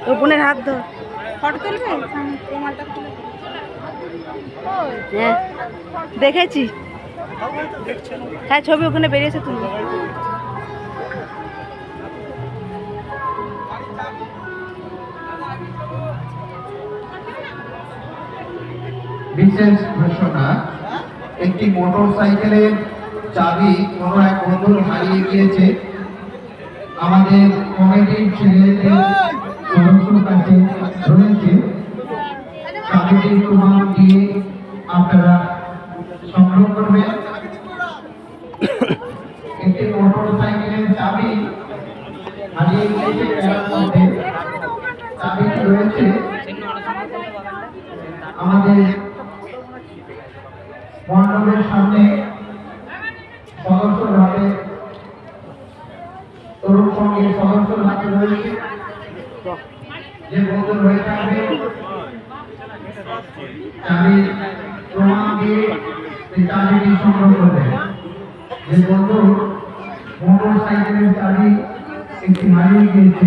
তোর বোনের হাত ধর। ফটো তুলবে? হ্যাঁ দেখেছি, হ্যাঁ ছবি ওখানে বেরিয়েছে তুলবে। বিশেষ ঘোষণা, একটি মোটর সাইকেলের চাবি কোনো এক বন্ধুর হারিয়ে গিয়েছে। আমাদের কমিটির ছেলেদের সদস্যর কাছে রয়েছে। চাবিটি প্রমাণ দিয়ে আপনারা সংগ্রহ করবেন। একটি মোটর সাইকেলের চাবি হারিয়ে গিয়েছে, তার মধ্যে চাবিটি রয়েছে। আমাদের মণ্ডপের সামনে সদস্যর হাতে, তরুণ সঙ্গীর সদস্যর হাতে রয়েছে। যে বন্ধু হয়ে থাকবে চাবি প্রমাণ দিয়ে চাবিটি সংগ্রহ করবে। যে বন্ধু মোটর সাইকেলের চাবি একটি হারিয়ে গিয়েছে